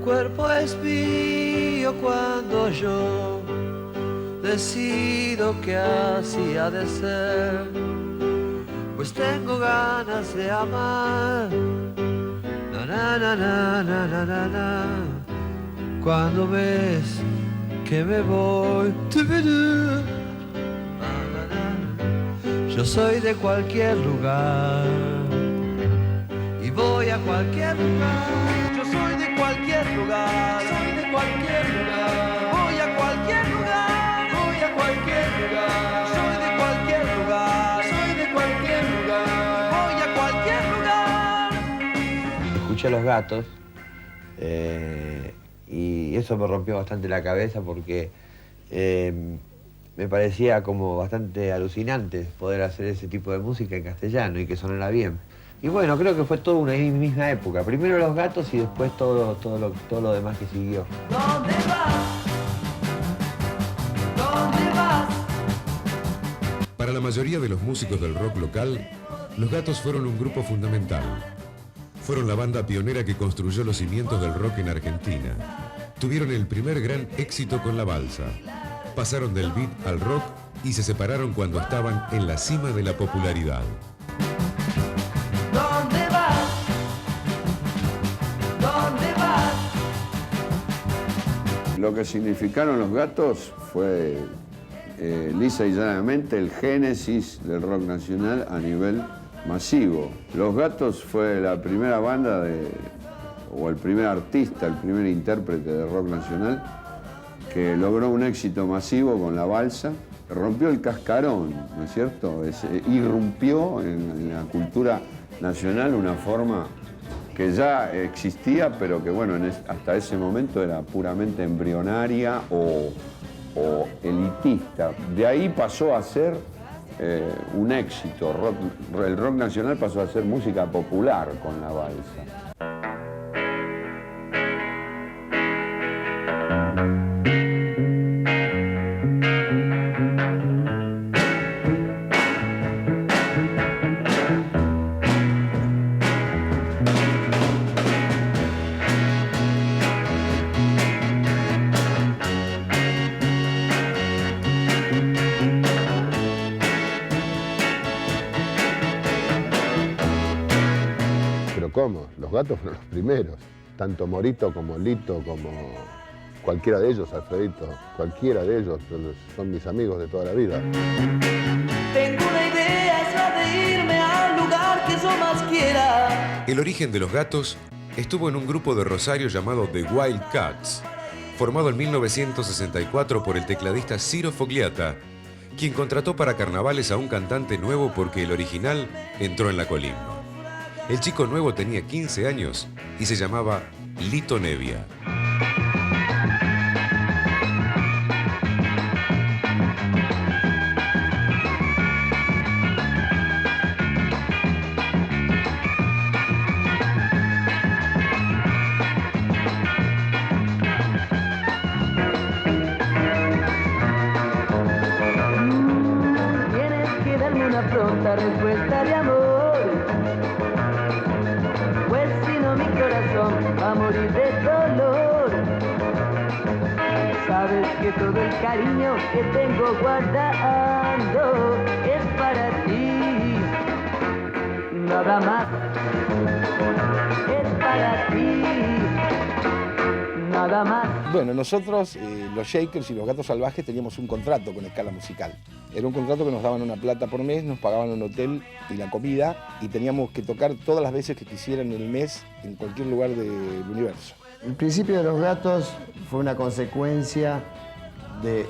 cuerpo es mío cuando yo decido que así ha de ser, pues tengo ganas de amar. Na, na, na, na, na, na, na, na. Cuando ves que me voy, yo soy de cualquier lugar y voy a cualquier lugar. Yo soy de cualquier lugar, soy de cualquier lugar. Voy a cualquier lugar, voy a cualquier lugar. Soy de cualquier lugar, soy de cualquier lugar. Voy a cualquier lugar. Escuché a Los Gatos y eso me rompió bastante la cabeza porque me parecía como bastante alucinante poder hacer ese tipo de música en castellano y que sonara bien. Y bueno, creo que fue toda una misma época. Primero Los Gatos y después todo lo demás que siguió. ¿Dónde vas? ¿Dónde vas? Para la mayoría de los músicos del rock local, Los Gatos fueron un grupo fundamental. Fueron la banda pionera que construyó los cimientos del rock en Argentina. Tuvieron el primer gran éxito con la balsa. Pasaron del beat al rock y se separaron cuando estaban en la cima de la popularidad. ¿Dónde vas? ¿Dónde vas? Lo que significaron Los Gatos fue lisa y llanamente el génesis del rock nacional a nivel masivo. Los Gatos fue la primera banda o el primer artista, el primer intérprete de rock nacional que logró un éxito masivo con la balsa, rompió el cascarón, ¿no es cierto? Irrumpió en la cultura nacional una forma que ya existía, pero que bueno, hasta ese momento era puramente embrionaria o elitista. De ahí pasó a ser un éxito. El rock nacional pasó a ser música popular con la balsa. ¿Cómo? Los Gatos fueron los primeros. Tanto Morito como Lito, como cualquiera de ellos, Alfredito, cualquiera de ellos son mis amigos de toda la vida. Tengo una idea, es la de irme al lugar que yo más quiera. El origen de Los Gatos estuvo en un grupo de Rosario llamado The Wild Cats, formado en 1964 por el tecladista Ciro Fogliata, quien contrató para carnavales a un cantante nuevo porque el original entró en la colimba. El chico nuevo tenía 15 años y se llamaba Lito Nevia. Tienes que darme una pronta respuesta de amor. Mi corazón va a morir de dolor. Sabes que todo el cariño que tengo guardando es para ti, nada más. Es para ti, nada más. Bueno, nosotros, los Shakers y los Gatos Salvajes, teníamos un contrato con Escala Musical. Era un contrato que nos daban una plata por mes, nos pagaban un hotel y la comida y teníamos que tocar todas las veces que quisieran en el mes en cualquier lugar del universo. El principio de Los Gatos fue una consecuencia del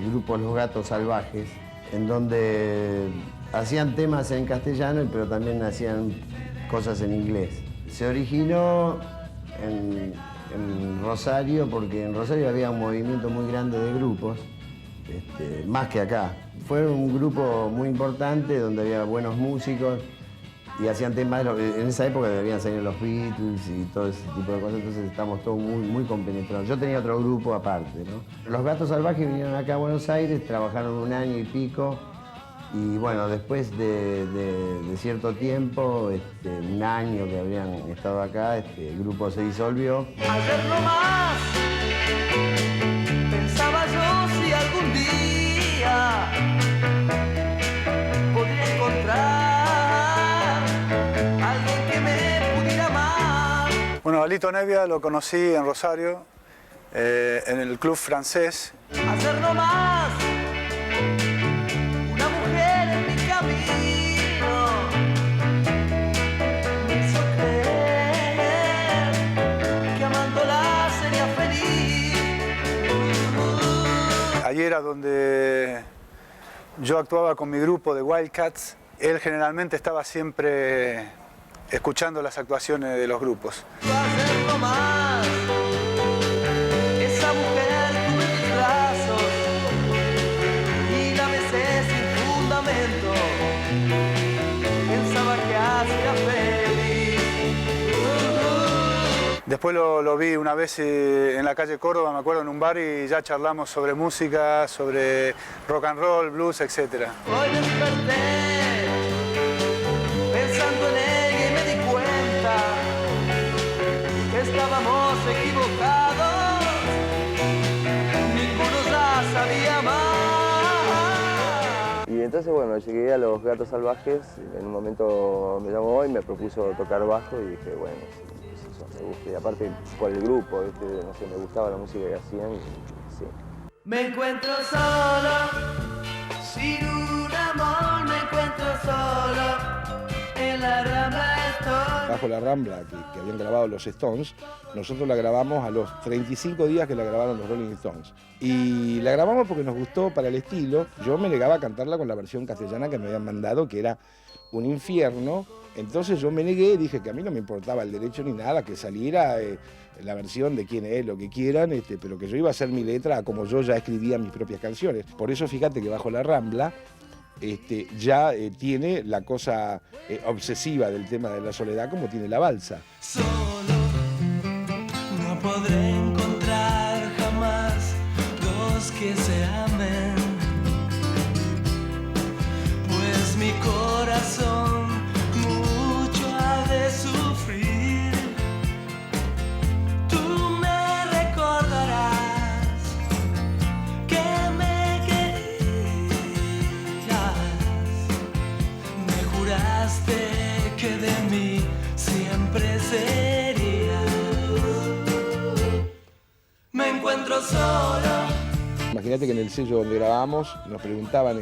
grupo Los Gatos Salvajes, en donde hacían temas en castellano, pero también hacían cosas en inglés. Se originó en Rosario, porque en Rosario había un movimiento muy grande de grupos, más que acá. Fue un grupo muy importante donde había buenos músicos y hacían temas. En esa época debían salir los Beatles y todo ese tipo de cosas, entonces estamos todos muy compenetrados. Yo tenía otro grupo aparte, ¿no? Los Gatos Salvajes vinieron acá a Buenos Aires, trabajaron un año y pico Y bueno, después de cierto tiempo, un año que habrían estado acá, el grupo se disolvió. Ayer nomás pensaba yo si algún día podría encontrar alguien que me pudiera amar. Bueno, a Lito Nevia lo conocí en Rosario, en el club francés. Ayer nomás una mujer en mi camino me hizo creer que amándola sería feliz. Allí era donde yo actuaba con mi grupo de Wildcats. Él generalmente estaba siempre escuchando las actuaciones de los grupos. Ayer nomás esa mujer tuve en mis brazos y la besé sin fundamento. Pensaba que hacía feliz. Después lo vi una vez en la calle Córdoba, me acuerdo, en un bar, y ya charlamos sobre música, sobre rock and roll, blues, etc. Hoy desperté pensando en ella y me di cuenta que estábamos equivocados. Ninguno ya sabía más. Y entonces, bueno, llegué a Los Gatos Salvajes. En un momento me llamó y me propuso tocar bajo y dije, bueno, sí, eso me gusta. Y aparte, por el grupo, ¿viste? No sé, me gustaba la música que hacían y sí. Me encuentro solo, sin un amor, me encuentro solo, en la Rambla estoy. Bajo la Rambla, que habían grabado los Stones, nosotros la grabamos a los 35 días que la grabaron los Rolling Stones. Y la grabamos porque nos gustó para el estilo. Yo me negaba a cantarla con la versión castellana que me habían mandado, que era un infierno. Entonces yo me negué, dije que a mí no me importaba el derecho ni nada, que saliera la versión de quién es, lo que quieran, pero que yo iba a hacer mi letra como yo ya escribía mis propias canciones. Por eso fíjate que Bajo la Rambla ya tiene la cosa obsesiva del tema de la soledad como tiene la balsa. Solo no podré encontrar jamás dos que se amen, pues mi corazón mucho ha de sufrir. Tú me recordarás que me querías, me juraste que de mí siempre serías. Me encuentro solo. Imagínate que en el sello donde grabamos nos preguntaban,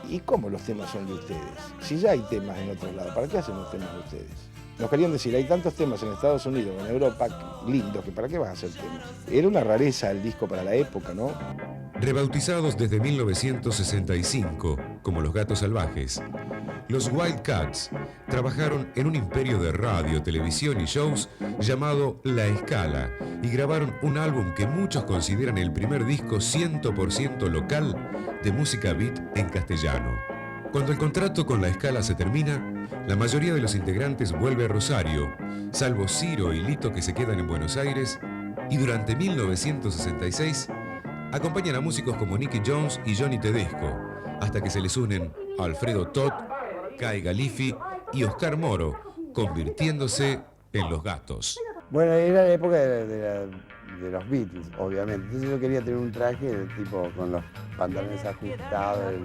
¿y cómo los temas son de ustedes? Si ya hay temas en otros lados, ¿para qué hacen los temas de ustedes? Nos querían decir, hay tantos temas en Estados Unidos, en Europa, lindos, que ¿para qué vas a hacer temas? Era una rareza el disco para la época, ¿no? Rebautizados desde 1965 como Los Gatos Salvajes, los Wildcats trabajaron en un imperio de radio, televisión y shows llamado La Escala y grabaron un álbum que muchos consideran el primer disco 100% local de música beat en castellano. Cuando el contrato con La Escala se termina, la mayoría de los integrantes vuelve a Rosario, salvo Ciro y Lito, que se quedan en Buenos Aires, y durante 1966 acompañan a músicos como Nicky Jones y Johnny Tedesco, hasta que se les unen Alfredo Toth, Kai Galifi y Oscar Moro, convirtiéndose en Los Gatos. Bueno, era la época de los Beatles, obviamente. Entonces yo quería tener un traje tipo con los pantalones ajustados, el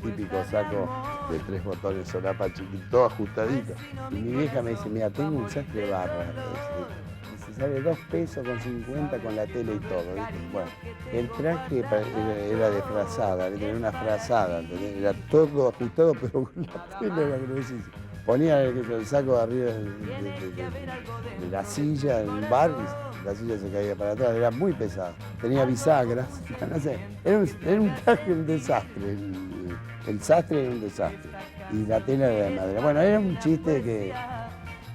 típico saco de 3 botones solapa chiquito, todo ajustadito. Y mi vieja me dice, mira, tengo un saco de barra. Se sale 2 pesos con 50 con la tela y todo, ¿viste? Bueno, el traje era de frazada, tenía una frazada, era todo ajustado, pero con la tela era gruesísima. Ponía el saco de arriba de la silla en un bar y la silla se caía para atrás, era muy pesado. Tenía bisagras, no sé, era un traje un desastre, el sastre era un desastre y la tela era de madera. Bueno, era un chiste que,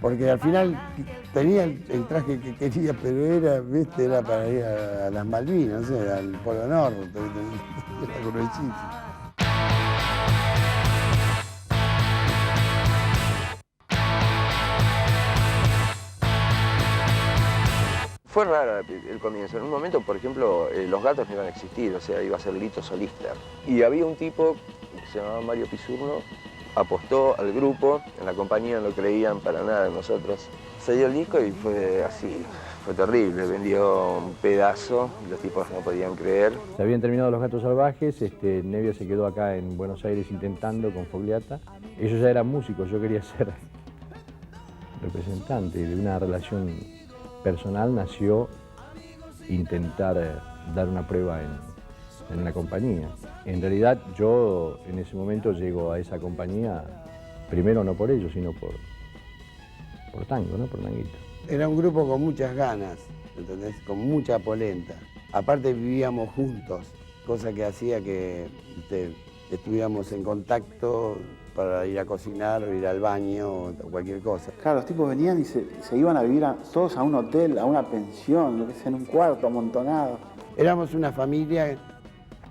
porque al final tenía el traje que quería, pero era, ¿viste? Era para ir a las Malvinas, no sé, al Polo Norte, era gruesísimo. Fue raro el comienzo. En un momento, por ejemplo, los Gatos no iban a existir, o sea, iba a ser Lito solista. Y había un tipo que se llamaba Mario Pisurno, apostó al grupo, en la compañía no creían para nada en nosotros. Se dio el disco y fue así, fue terrible, vendió un pedazo, los tipos no podían creer. Se habían terminado Los Gatos Salvajes, Nevia se quedó acá en Buenos Aires intentando con Fogliata. Ellos ya eran músicos, yo quería ser representante de una relación personal, nació intentar dar una prueba en la compañía. En realidad yo en ese momento llego a esa compañía, primero no por ellos, sino por tango, ¿no? Por tanguito. Era un grupo con muchas ganas, ¿entendés? Con mucha polenta. Aparte vivíamos juntos, cosa que hacía que estuviéramos en contacto para ir a cocinar o ir al baño o cualquier cosa. Claro, los tipos venían y se iban a vivir todos a un hotel, a una pensión, lo que sea, en un cuarto amontonado. Éramos una familia,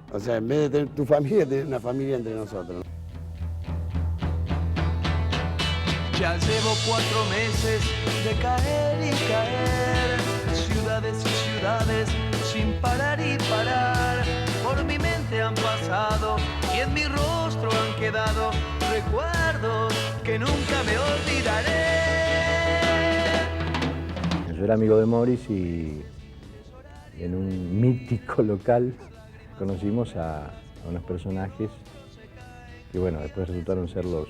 o sea, en vez de tener tu familia, tener una familia entre nosotros. Ya llevo 4 meses de caer y caer, ciudades y ciudades sin parar y parar. Por mi mente han pasado y en mi rostro han quedado recuerdos que nunca me olvidaré. Yo era amigo de Morris y en un mítico local conocimos a unos personajes que, bueno, después resultaron ser los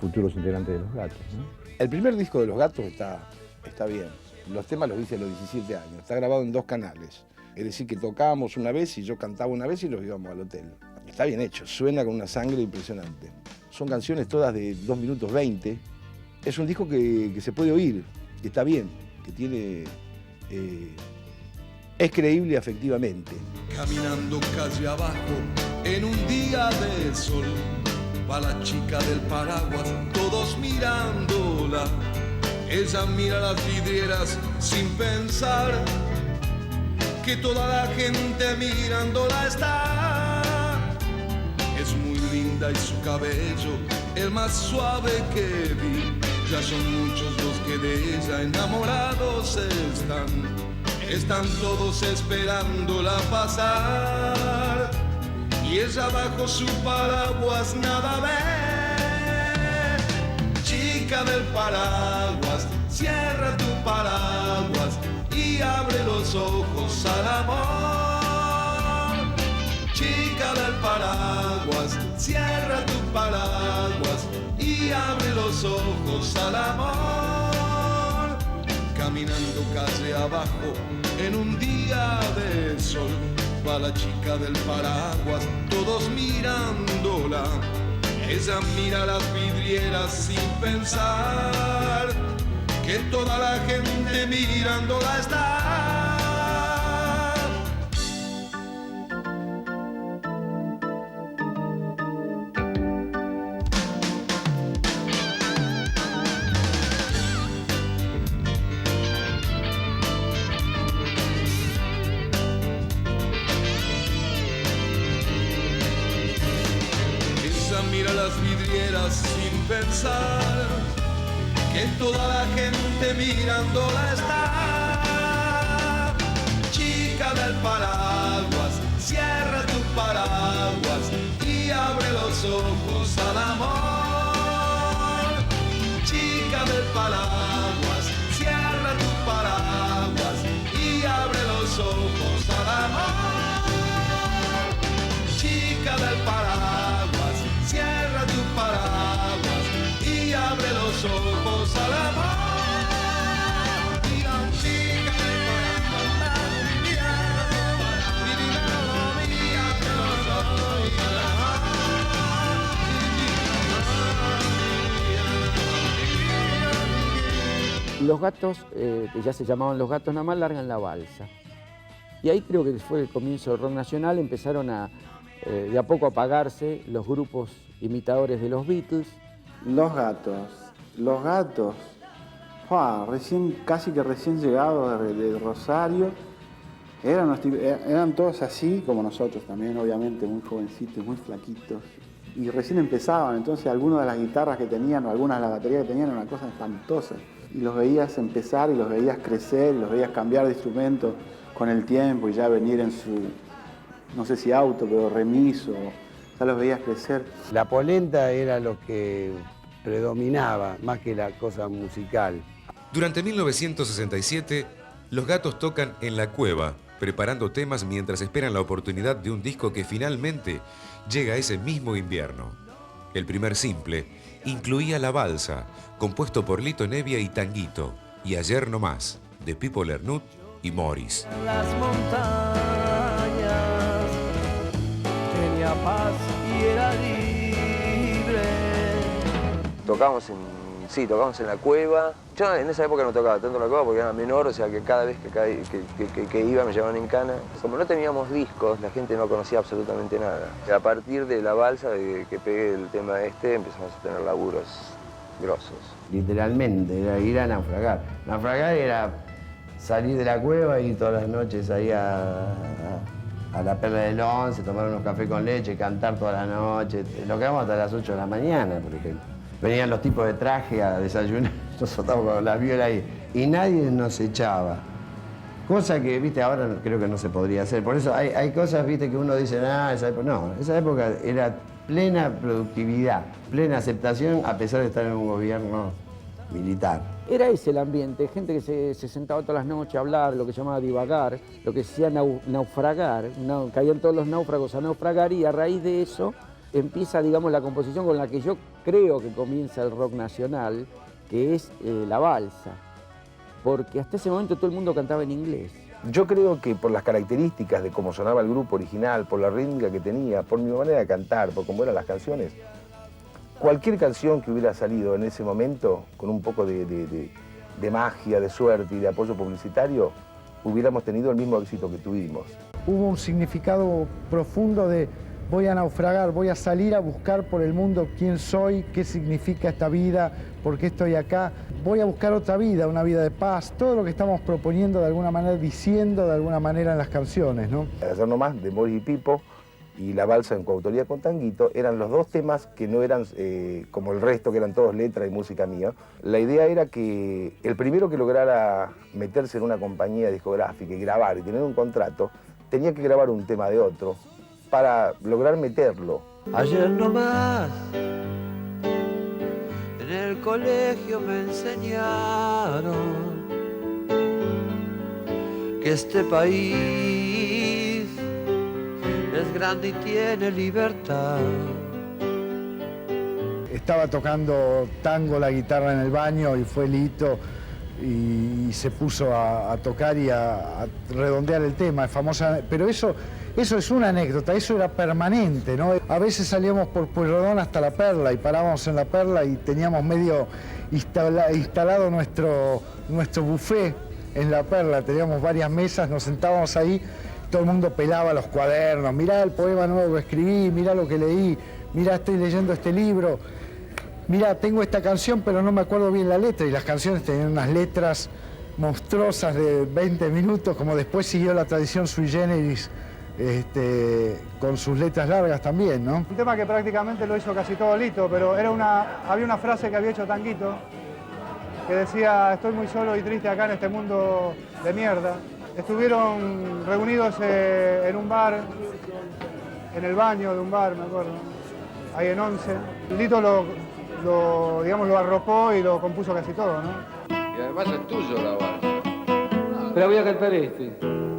futuros integrantes de Los Gatos, ¿no? El primer disco de Los Gatos está bien. Los temas los hice a los 17 años. Está grabado en 2 canales. Es decir, que tocábamos una vez y yo cantaba una vez y los íbamos al hotel. Está bien hecho, suena con una sangre impresionante. Son canciones todas de 2 minutos 20. Es un disco que se puede oír, que está bien, que tiene... es creíble afectivamente. Caminando calle abajo en un día de sol, va la chica del paraguas, todos mirándola. Ella mira las vidrieras sin pensar que toda la gente mirándola está. Es muy linda y su cabello el más suave que vi. Ya son muchos los que de ella enamorados están. Están todos esperándola pasar y ella bajo su paraguas nada ve. Chica del paraguas, cierra tu paraguas y abre los ojos al amor. Chica del paraguas, cierra tu paraguas y abre los ojos al amor. Caminando calle abajo en un día de sol, va la chica del paraguas, todos mirándola. Ella mira las vidrieras sin pensar que toda la gente mirándola está. Mira las vidrieras sin pensar que toda la gente mirándola está. Chica del paraguas, cierra tu paraguas y abre los ojos al amor. Chica del paraguas, cierra tu paraguas y abre los ojos al amor. Chica del paraguas, cierra tu paraguas y abre los ojos al amor. Los Gatos, que ya se llamaban Los Gatos nada más, largan la balsa. Y ahí creo que fue el comienzo del rock nacional, empezaron de a poco a apagarse los grupos imitadores de los Beatles. Los Gatos, casi que recién llegados de Rosario, eran todos así como nosotros también, obviamente, muy jovencitos, muy flaquitos. y recién empezaban, entonces algunas de las guitarras que tenían o algunas de las baterías que tenían eran una cosa espantosa. Y los veías empezar y los veías crecer y los veías cambiar de instrumento con el tiempo y ya venir en su, no sé si auto, pero remiso, ya los veías crecer. La polenta era lo que predominaba más que la cosa musical. Durante 1967, los Gatos tocan en La Cueva, preparando temas mientras esperan la oportunidad de un disco que finalmente llega ese mismo invierno. El primer simple incluía La Balsa, compuesto por Lito Nevia y Tanguito, y Ayer No Más, de Pipo Lernout y Morris. Las montañas tenía paz y era libre. Tocábamos en La Cueva. Yo en esa época no tocaba tanto en La Cueva porque era menor, o sea que cada vez que iba me llevaban en cana. Como no teníamos discos, la gente no conocía absolutamente nada. A partir de La Balsa, de que pegué el tema empezamos a tener laburos grosos. Literalmente, era ir a naufragar. Naufragar era salir de la cueva y todas las noches ahí a la Perla del Once, tomar unos cafés con leche, cantar toda la noche. Nos quedamos hasta las 8 de la mañana, por ejemplo. Venían los tipos de traje a desayunar, nosotros estábamos con las violas ahí, y nadie nos echaba. Cosa que, viste, ahora creo que no se podría hacer. Por eso hay cosas, viste, que uno dice, esa época. No, esa época era plena productividad, plena aceptación, a pesar de estar en un gobierno militar. Era ese el ambiente, gente que se sentaba todas las noches a hablar, lo que se llamaba divagar, lo que se decía naufragar, caían todos los náufragos a naufragar, y a raíz de eso empieza, digamos, la composición con la que yo creo que comienza el rock nacional, que es La Balsa, porque hasta ese momento todo el mundo cantaba en inglés. Yo creo que por las características de cómo sonaba el grupo original, por la rítmica que tenía, por mi manera de cantar, por cómo eran las canciones, cualquier canción que hubiera salido en ese momento, con un poco de magia, de suerte y de apoyo publicitario, hubiéramos tenido el mismo éxito que tuvimos. Hubo un significado profundo de voy a naufragar, voy a salir a buscar por el mundo quién soy, qué significa esta vida, por qué estoy acá. Voy a buscar otra vida, una vida de paz, todo lo que estamos proponiendo de alguna manera, diciendo de alguna manera en las canciones, ¿no? Ayer No Más, de Morris y Pipo, y La Balsa en coautoría con Tanguito, eran los dos temas que no eran como el resto, que eran todos letras y música mía. La idea era que el primero que lograra meterse en una compañía discográfica y grabar y tener un contrato, tenía que grabar un tema de otro para lograr meterlo. Ayer nomás en el colegio me enseñaron que este país es grande y tiene libertad. Estaba tocando tango, la guitarra en el baño, y fue Lito y se puso a tocar y a redondear el tema, famosa, pero eso es una anécdota, eso era permanente, ¿no? A veces salíamos por Pueyrredón hasta La Perla y parábamos en La Perla y teníamos medio instalado nuestro buffet en La Perla, teníamos varias mesas, nos sentábamos ahí, todo el mundo pelaba los cuadernos, mirá el poema nuevo que escribí, mirá lo que leí, mirá, estoy leyendo este libro, mirá, tengo esta canción pero no me acuerdo bien la letra, y las canciones tenían unas letras monstruosas de 20 minutos, como después siguió la tradición sui generis, con sus letras largas también, ¿no? Un tema que prácticamente lo hizo casi todo Lito, pero había una frase que había hecho Tanguito, que decía, estoy muy solo y triste acá en este mundo de mierda. Estuvieron reunidos en un bar, en el baño de un bar, me acuerdo, ahí en Once. Lito lo arropó y lo compuso casi todo, ¿no? Y además es tuyo La Balsa. Pero voy a cantar este.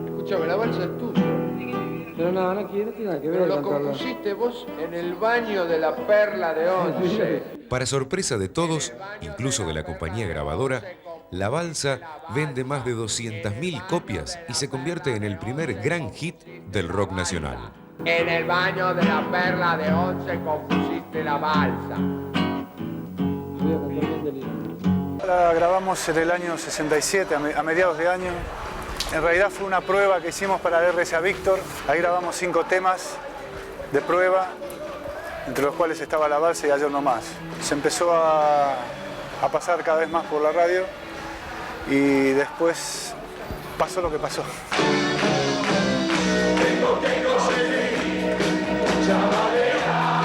Escúchame, La Balsa es tuyo. Pero no tiene nada que ver. Pero lo compusiste vos en el baño de La Perla de Once. Para sorpresa de todos, incluso de la compañía grabadora, La Balsa vende más de 200.000 copias y se convierte en el primer gran hit del rock nacional. En el baño de La Perla de Once compusiste La Balsa. La grabamos en el año 67, a mediados de año. En realidad fue una prueba que hicimos para el RCA Víctor. Ahí grabamos 5 temas de prueba, entre los cuales estaba La Balsa y Ayer No Más. Se empezó a pasar cada vez más por la radio y después pasó lo que pasó. Tengo que conseguir mucha madera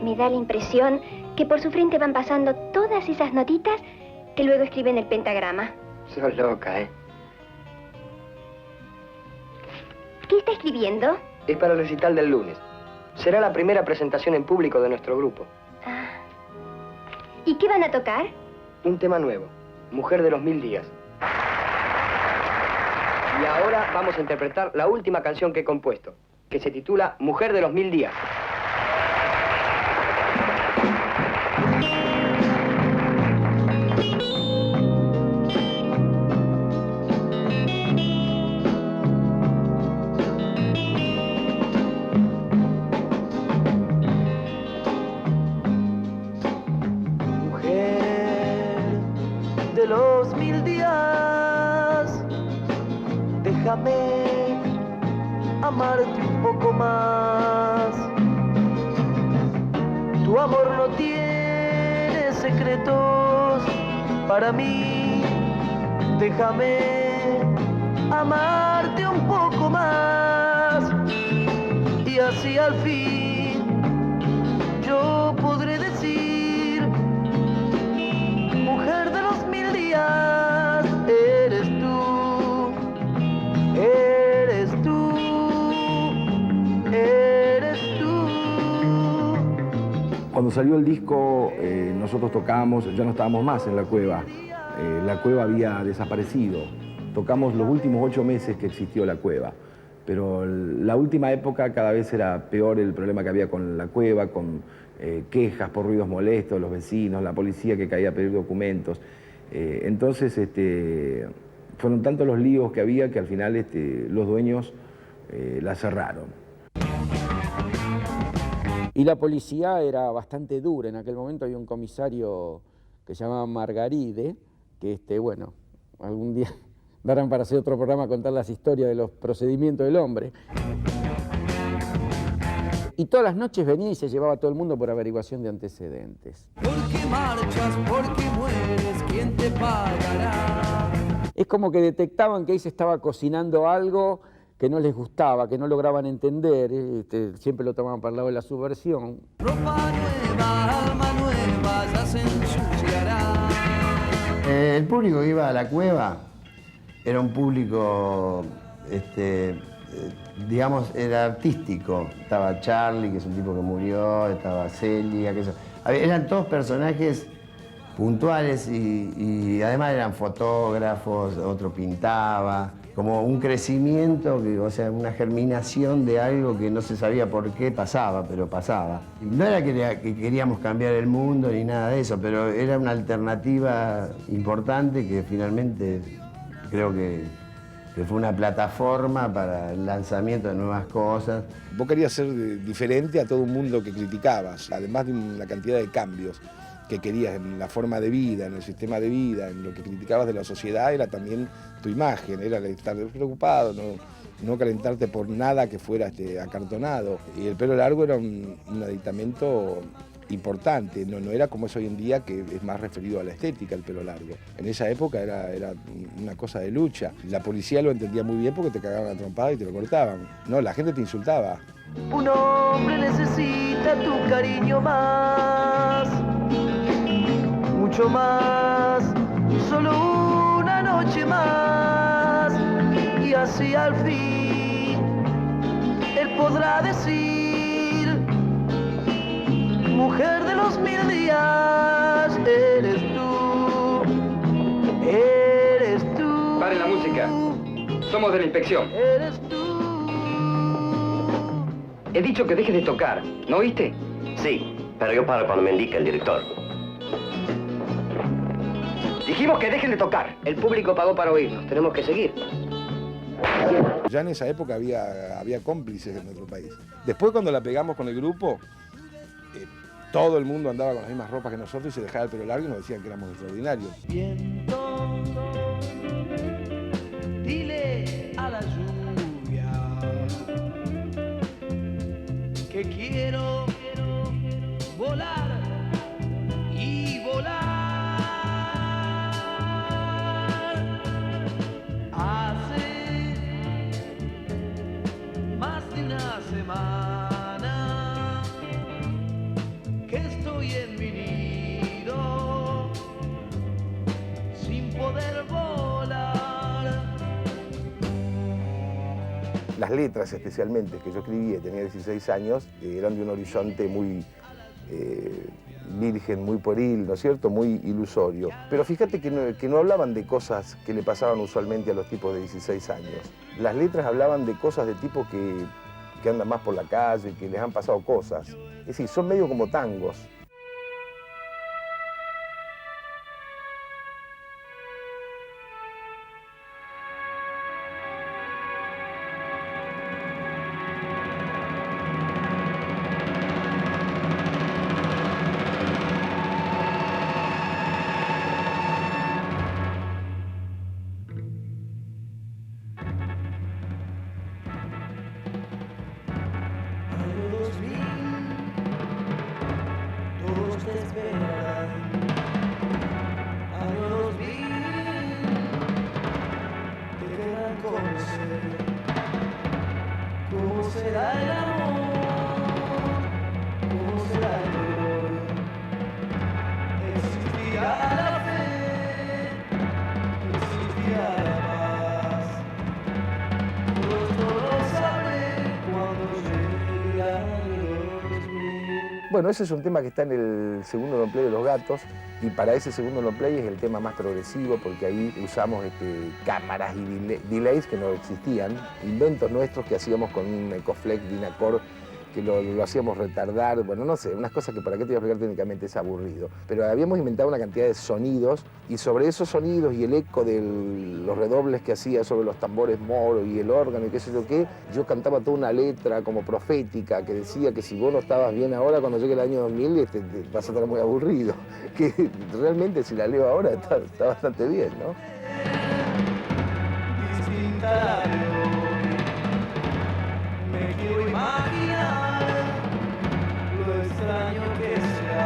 Me da la impresión que por su frente van pasando todas esas notitas que luego escriben el pentagrama. Sos loca, ¿eh? ¿Qué está escribiendo? Es para el recital del lunes. Será la primera presentación en público de nuestro grupo. Ah. ¿Y qué van a tocar? Un tema nuevo, Mujer de los 1000 días. Y ahora vamos a interpretar la última canción que he compuesto, que se titula Mujer de los 1000 días. De los 1000 días, déjame amarte un poco más. Tu amor no tiene secretos para mí. Déjame amarte un poco más. Y así al fin yo podré decir: mujer de los 1000 días, eres tú, eres tú, eres tú. Cuando salió el disco, nosotros tocábamos, ya no estábamos más en la cueva. La cueva había desaparecido. Tocamos los últimos 8 meses que existió la cueva. Pero la última época cada vez era peor el problema que había con la cueva, con quejas por ruidos molestos, los vecinos, la policía que caía a pedir documentos. Entonces fueron tantos los líos que había que al final los dueños la cerraron. Y la policía era bastante dura. En aquel momento había un comisario que se llamaba Margaride, que bueno, algún día darán para hacer otro programa a contar las historias de los procedimientos del hombre. Y todas las noches venía y se llevaba a todo el mundo por averiguación de antecedentes. ¿Por qué marchas? ¿Por qué mueres? ¿Quién te pagará? Es como que detectaban que ahí se estaba cocinando algo que no les gustaba, que no lograban entender, siempre lo tomaban para el lado de la subversión. Ropa nueva, alma nueva, ya se ensuciará. El público que iba a la cueva era un público, digamos, era artístico. Estaba Charlie, que es un tipo que murió, estaba Celia, que eso. Eran todos personajes puntuales y además eran fotógrafos, otro pintaba. Como un crecimiento, o sea, una germinación de algo que no se sabía por qué pasaba, pero pasaba. No era que queríamos cambiar el mundo ni nada de eso, pero era una alternativa importante que finalmente creo que fue una plataforma para el lanzamiento de nuevas cosas. Vos querías ser diferente a todo un mundo que criticabas, además de una cantidad de cambios que querías en la forma de vida, en el sistema de vida, en lo que criticabas de la sociedad, era también tu imagen, era el estar preocupado, no calentarte por nada que fuera acartonado. Y el pelo largo era un aditamento importante, no era como es hoy en día, que es más referido a la estética el pelo largo. En esa época era una cosa de lucha. La policía lo entendía muy bien porque te cagaban a trompada y te lo cortaban. No, la gente te insultaba. Un hombre necesita tu cariño más, mucho más, solo una noche más, y así al fin él podrá decir: mujer de los 1000 días, eres tú, eres tú. Paren la música, somos de la inspección. Eres tú. He dicho que dejes de tocar, ¿no oíste? Sí, pero yo paro cuando me indique el director. Dijimos que dejen de tocar. El público pagó para oírnos, tenemos que seguir. Ya en esa época había cómplices en nuestro país. Después, cuando la pegamos con el grupo, todo el mundo andaba con las mismas ropas que nosotros y se dejaba el pelo largo y nos decían que éramos extraordinarios. Viento, dile a la lluvia que quiero volar y volar. Hace más de una semana Las letras especialmente que yo escribía, tenía 16 años, eran de un horizonte muy virgen, muy pueril, ¿no es cierto?, muy ilusorio. Pero fíjate que no hablaban de cosas que le pasaban usualmente a los tipos de 16 años. Las letras hablaban de cosas de tipos que andan más por la calle, que les han pasado cosas. Es decir, son medio como tangos. ¿Cómo será el amor? ¿Cómo será el dolor? Existirá la fe, existirá la paz. Todo esto lo sabré cuando llegue el año 2000. Bueno, ese es un tema que está en el segundo long play de Los Gatos, y para ese segundo long play es el tema más progresivo porque ahí usamos cámaras y delays que no existían, inventos nuestros que hacíamos con un Ecoflex Dynacord que lo hacíamos retardar, bueno, no sé, unas cosas que para qué te voy a explicar técnicamente es aburrido. Pero habíamos inventado una cantidad de sonidos y sobre esos sonidos y el eco de los redobles que hacía sobre los tambores moros y el órgano y qué sé yo qué, yo cantaba toda una letra como profética que decía que si vos no estabas bien ahora, cuando llegue el año 2000 te vas a estar muy aburrido. Que realmente si la leo ahora está bastante bien, ¿no? Distinta me quiero imaginar lo extraño que será.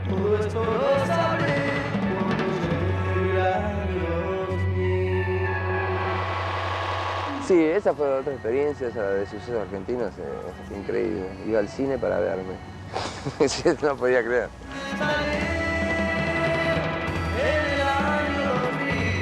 Todo esto lo sabré cuando llegue el año 2000. Sí, esa fue otra experiencia, esa de Sucesos Argentinos, es increíble. Iba al cine para verme. Sí, no podía creer. El año 2000.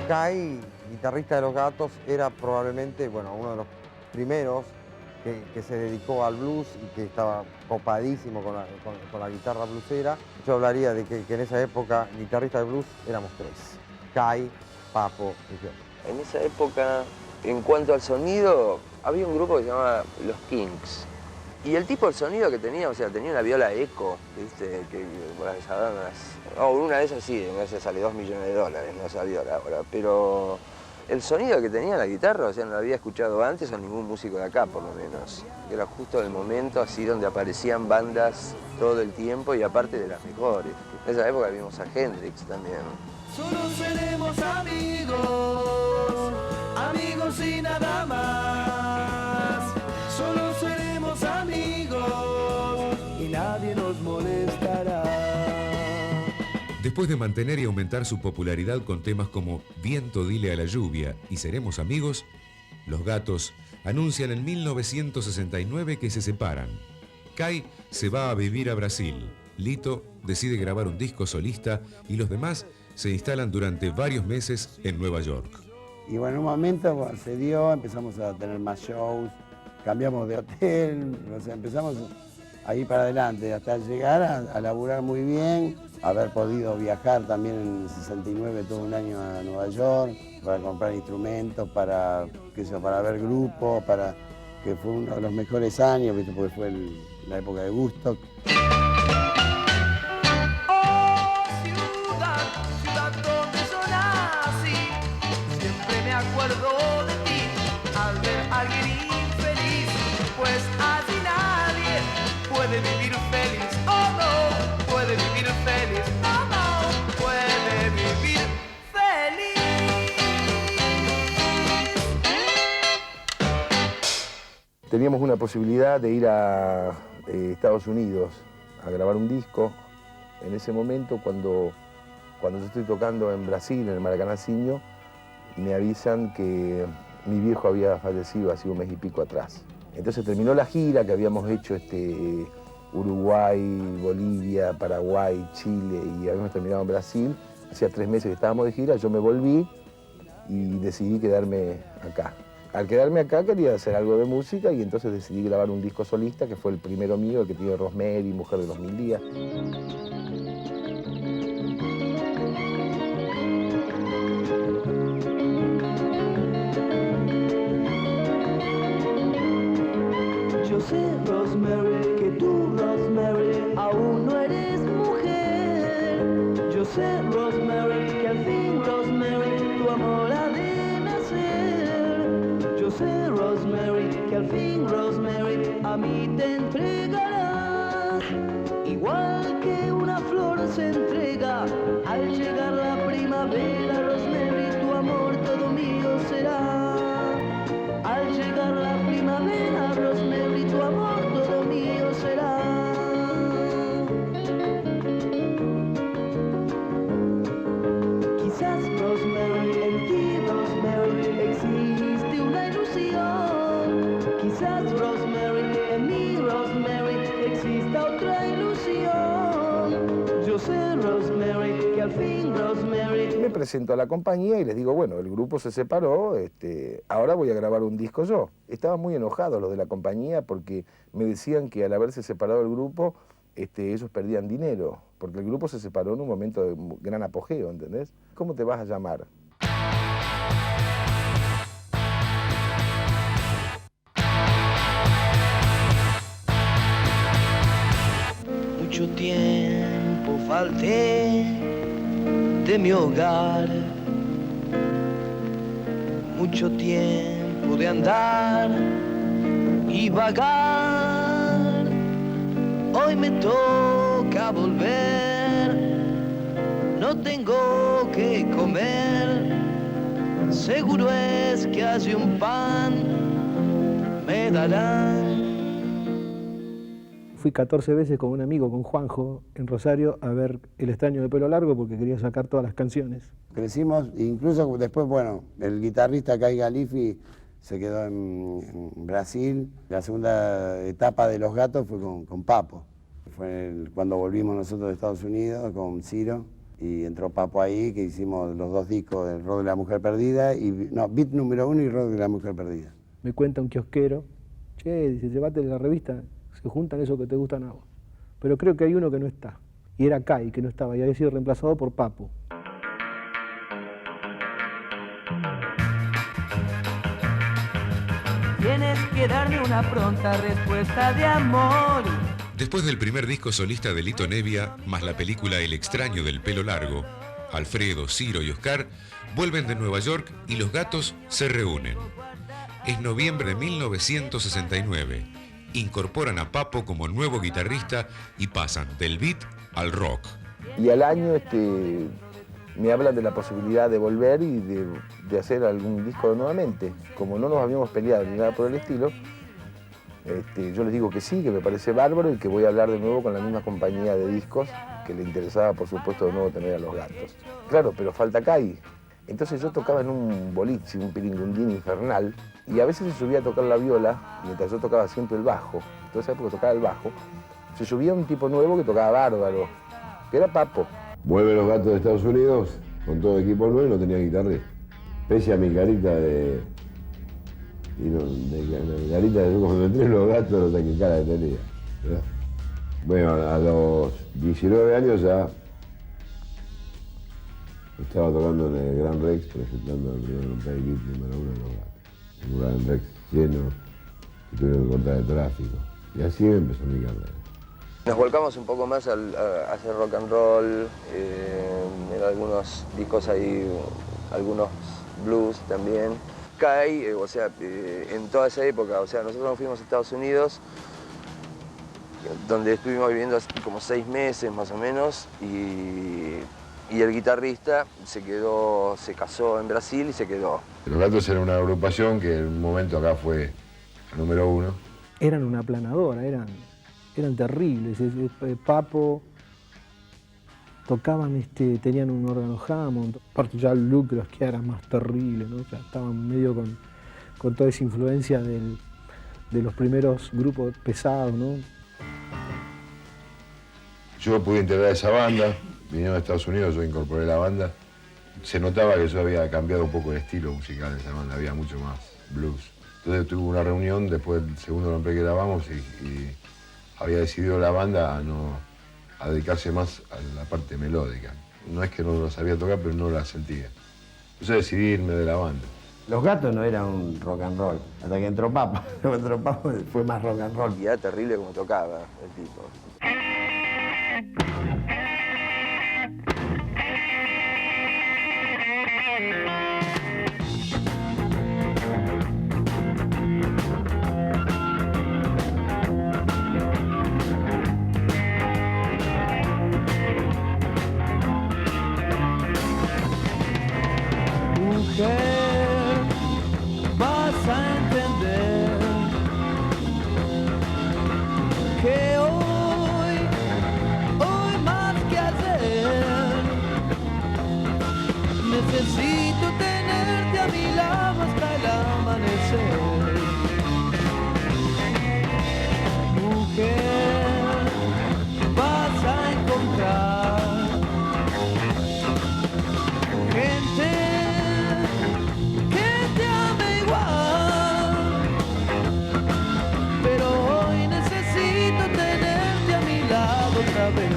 Kai, guitarrista de Los Gatos, era probablemente, bueno, uno de los primeros que se dedicó al blues y que estaba copadísimo con la guitarra bluesera. Yo hablaría de que en esa época, guitarristas de blues, éramos tres. Kai, Papo y yo. En esa época, en cuanto al sonido, había un grupo que se llamaba Los Kinks. Y el tipo de sonido que tenía, o sea, tenía una viola eco, ¿viste? Que una de esas sí, una de esas sale $2 millones, no salió ahora, pero el sonido que tenía la guitarra, o sea, no lo había escuchado antes a ningún músico de acá, por lo menos. Era justo el momento así donde aparecían bandas todo el tiempo y aparte de las mejores. En esa época vimos a Hendrix también. Solo seremos amigos, amigos y nada más. Solo seremos amigos y nadie nos molestará. Después de mantener y aumentar su popularidad con temas como Viento, dile a la lluvia y Seremos amigos, Los Gatos anuncian en 1969 que se separan. Kai se va a vivir a Brasil, Lito decide grabar un disco solista y los demás se instalan durante varios meses en Nueva York. Y bueno, en un momento se dio, empezamos a tener más shows, cambiamos de hotel, o sea, empezamos a ir para adelante hasta llegar a laburar muy bien, haber podido viajar también en el 69 todo un año a Nueva York para comprar instrumentos, para ver grupos, que fue uno de los mejores años, ¿viste? Porque fue la época de Woodstock. Acuerdo de ti al ver a alguien infeliz, pues así nadie puede vivir feliz, oh no, puede vivir feliz, oh no, puede vivir feliz. Teníamos una posibilidad de ir a Estados Unidos a grabar un disco En ese momento, cuando yo estoy tocando en Brasil, en el Maracanácinho, me avisan que mi viejo había fallecido hace un mes y pico atrás. Entonces terminó la gira que habíamos hecho Uruguay, Bolivia, Paraguay, Chile y habíamos terminado en Brasil. Hacía 3 meses que estábamos de gira, yo me volví y decidí quedarme acá. Al quedarme acá quería hacer algo de música y entonces decidí grabar un disco solista que fue el primero mío, el que tiene Rosemary, Mujer de los 1000 días. Yo sé, Rosemary, que tú, Rosemary, aún no eres mujer. Yo sé, Rosemary, que al fin, Rosemary, tu amor ha de nacer. Yo sé, Rosemary, que al fin, Rosemary, a mí te entregarás. Igual que una flor se entrega al llegar la primavera, Rosemary, tu amor todo mío será. Al llegar la primavera, Rosemary, tu amor todo mío será. Quizás, Rosemary, en ti, Rosemary, existe una ilusión. Quizás, Rosemary, en mí, Rosemary, exista otra ilusión. Yo sé, Rosemary, que al fin, Rosemary... Me presento a la compañía y les digo, bueno, el grupo se separó, ahora voy a grabar un disco yo. Estaban muy enojados los de la compañía porque me decían que al haberse separado el grupo, ellos perdían dinero, porque el grupo se separó en un momento de gran apogeo, ¿entendés? ¿Cómo te vas a llamar? Mucho tiempo falté de mi hogar, mucho tiempo de andar y vagar. Hoy me toca volver, no tengo que comer, seguro es que hace un pan me darán. Fui 14 veces con un amigo, con Juanjo, en Rosario, a ver El extraño de pelo largo porque quería sacar todas las canciones. Crecimos, incluso después, bueno, el guitarrista Kai Galifi se quedó en Brasil. La segunda etapa de Los Gatos fue con Papo. Fue cuando volvimos nosotros de Estados Unidos con Ciro y entró Papo ahí, que hicimos los 2 discos, El Rock de la Mujer Perdida, Beat número 1 y Rock de la Mujer Perdida. Me cuenta un kiosquero, che, dice, llévate la revista, se juntan esos que te gustan a vos. Pero creo que hay uno que no está, y era Kai, que no estaba, y había sido reemplazado por Papo. Tienes que darme una pronta respuesta de amor. Después del primer disco solista de Lito Nebbia, más la película El extraño del pelo largo, Alfredo, Ciro y Oscar vuelven de Nueva York y Los Gatos se reúnen. Es noviembre de 1969. Incorporan a Papo como nuevo guitarrista y pasan del beat al rock. Y al año me hablan de la posibilidad de volver y de hacer algún disco nuevamente. Como no nos habíamos peleado ni nada por el estilo, yo les digo que sí, que me parece bárbaro y que voy a hablar de nuevo con la misma compañía de discos que le interesaba, por supuesto, de nuevo tener a Los Gatos. Claro, pero falta Kai. Entonces yo tocaba en un boliche, un piringundín infernal, y a veces se subía a tocar la viola, mientras yo tocaba siempre el bajo. Toda esa época tocaba el bajo. Se subía un tipo nuevo que tocaba bárbaro, que era Papo. Vuelve Los Gatos de Estados Unidos con todo equipo nuevo y no tenía guitarrista. Pese a mi carita de... Y no, mi carita de cuando entré en Los Gatos no sé qué cara tenía, ¿verdad? Bueno, a los 19 años ya estaba tocando en el Gran Rex, presentando el primer Play Beat número 1 de Los Gatos. Un Gran Rex lleno, que tuvieron que cortar el tráfico. Y así empezó mi carrera. Nos volcamos un poco más a hacer rock and roll, en algunos discos hay algunos blues también. Kai, en toda esa época, nosotros nos fuimos a Estados Unidos, donde estuvimos viviendo como 6 meses más o menos, y el guitarrista se casó en Brasil y se quedó. Los Gatos eran una agrupación que en un momento acá fue número 1. Eran una aplanadora, eran terribles. Papo, tocaban, tenían un órgano Hammond, aparte ya el look de los que era más terrible, ¿no? Ya estaban medio con toda esa influencia de los primeros grupos pesados, ¿no? Yo pude integrar esa banda, vinieron a Estados Unidos, yo incorporé la banda. Se notaba que yo había cambiado un poco el estilo musical de esa banda, había mucho más blues. Entonces tuve una reunión después del segundo long play que grabamos y había decidido la banda a dedicarse más a la parte melódica. No es que no lo sabía tocar, pero no la sentía. Entonces decidí irme de la banda. Los Gatos no eran un rock and roll, hasta que entró Papo. Cuando entró Papo fue más rock and roll. Y era terrible como tocaba el tipo. Mujer, vas a entender que hoy más que ayer, necesito tenerte a mi lado hasta el amanecer. Mujer, vas a encontrar gente otra vez.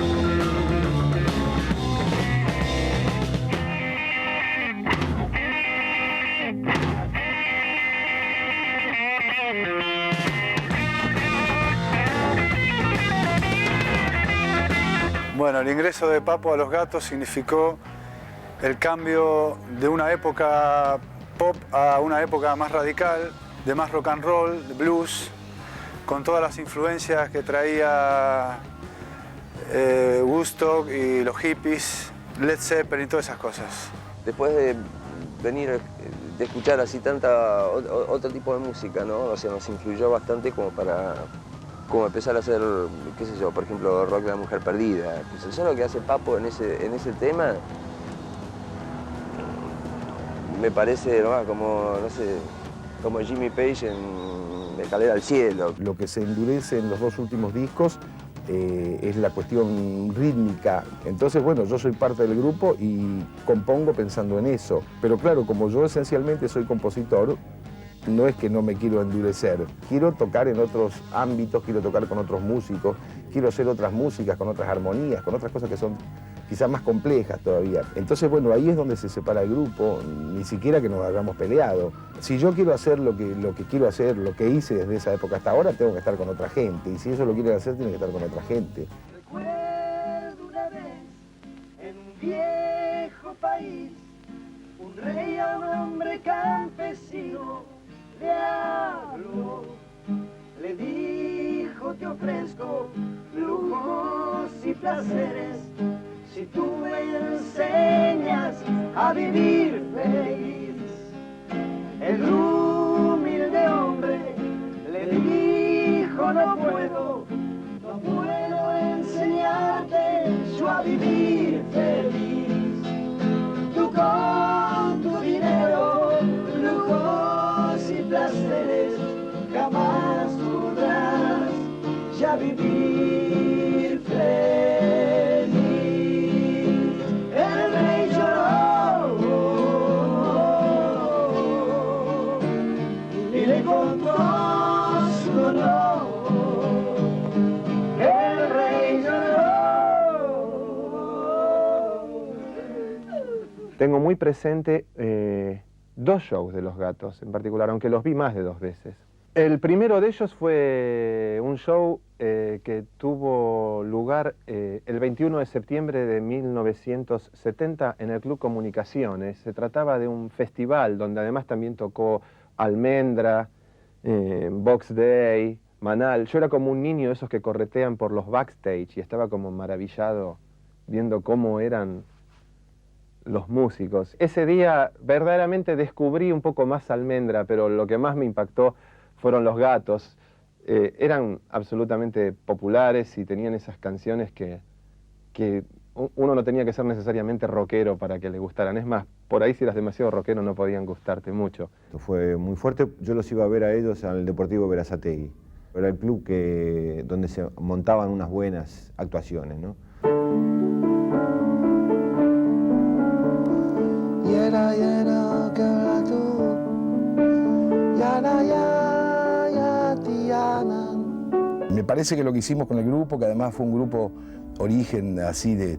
Bueno, el ingreso de Papo a Los Gatos significó el cambio de una época pop a una época más radical, de más rock and roll, de blues, con todas las influencias que traía Woodstock y los hippies, Led Zeppelin y todas esas cosas. Después de venir, de escuchar así otro tipo de música, ¿no? O sea, nos influyó bastante como empezar a hacer, qué sé yo, por ejemplo, rock de la mujer perdida. Pues eso es lo que hace Papo en ese tema. Me parece, ¿no? Como, no sé, como Jimmy Page en Escalera al Cielo. Lo que se endurece en los dos últimos discos es la cuestión rítmica. Entonces, bueno, yo soy parte del grupo y compongo pensando en eso. Pero claro, como yo esencialmente soy compositor, no es que no me quiero endurecer. Quiero tocar en otros ámbitos, quiero tocar con otros músicos, quiero hacer otras músicas, con otras armonías, con otras cosas que son quizás más complejas todavía. Entonces, bueno, ahí es donde se separa el grupo, ni siquiera que nos hayamos peleado. Si yo quiero hacer lo que quiero hacer, lo que hice desde esa época hasta ahora, tengo que estar con otra gente. Y si ellos lo quieren hacer, tienen que estar con otra gente. Recuerdo una vez en un viejo país, un rey a un hombre campesino le habló, le dijo: te ofrezco lujos y placeres si tú me enseñas a vivir feliz. El humilde hombre le dijo: no puedo enseñarte yo a vivir feliz. Tú con tu dinero, lujos y placeres, jamás podrás ya vivir feliz. El rey lloró y le contó su dolor. El rey lloró. Tengo muy presente dos shows de Los Gatos en particular, aunque los vi más de 2 veces. El primero de ellos fue un show que tuvo lugar el 21 de septiembre de 1970 en el Club Comunicaciones. Se trataba de un festival donde además también tocó Almendra, Box Day, Manal. Yo era como un niño de esos que corretean por los backstage y estaba como maravillado viendo cómo eran los músicos. Ese día verdaderamente descubrí un poco más Almendra, pero lo que más me impactó fueron Los Gatos. Eran absolutamente populares y tenían esas canciones que uno no tenía que ser necesariamente rockero para que le gustaran. Es más, por ahí si eras demasiado rockero no podían gustarte mucho. Fue muy fuerte. Yo los iba a ver a ellos al Deportivo Berazategui. Era el club donde se montaban unas buenas actuaciones, ¿no? Me parece que lo que hicimos con el grupo, que además fue un grupo origen así de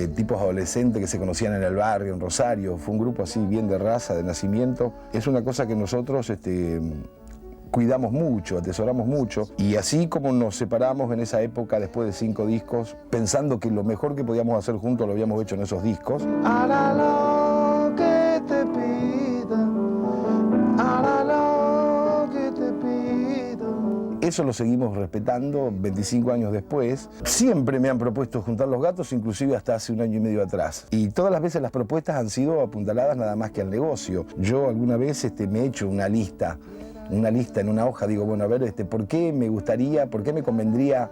tipos adolescentes que se conocían en el barrio, en Rosario, fue un grupo así bien de raza, de nacimiento, es una cosa que nosotros cuidamos mucho, atesoramos mucho, y así como nos separamos en esa época después de 5 discos, pensando que lo mejor que podíamos hacer juntos lo habíamos hecho en esos discos. Hará lo que te pida, hará lo que te pido. Eso lo seguimos respetando 25 años después. Siempre me han propuesto juntar los gatos, inclusive hasta hace 1 año y medio atrás. Y todas las veces las propuestas han sido apuntaladas nada más que al negocio. Yo alguna vez me he hecho una lista en una hoja, digo, bueno, a ver, ¿por qué me gustaría, por qué me convendría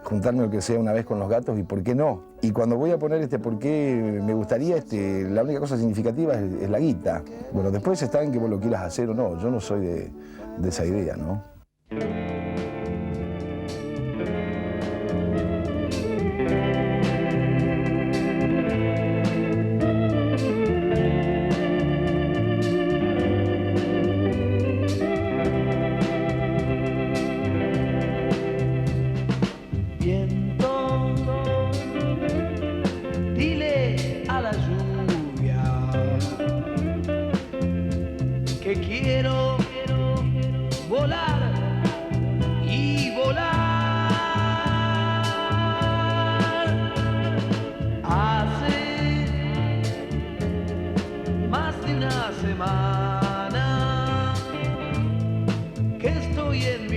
juntarme lo que sea una vez con los gatos y por qué no? Y cuando voy a poner por qué me gustaría, la única cosa significativa es la guita. Bueno, después está en que vos lo quieras hacer o no, yo no soy de esa idea, ¿no? Que quiero volar y volar. Hace más de una semana que estoy en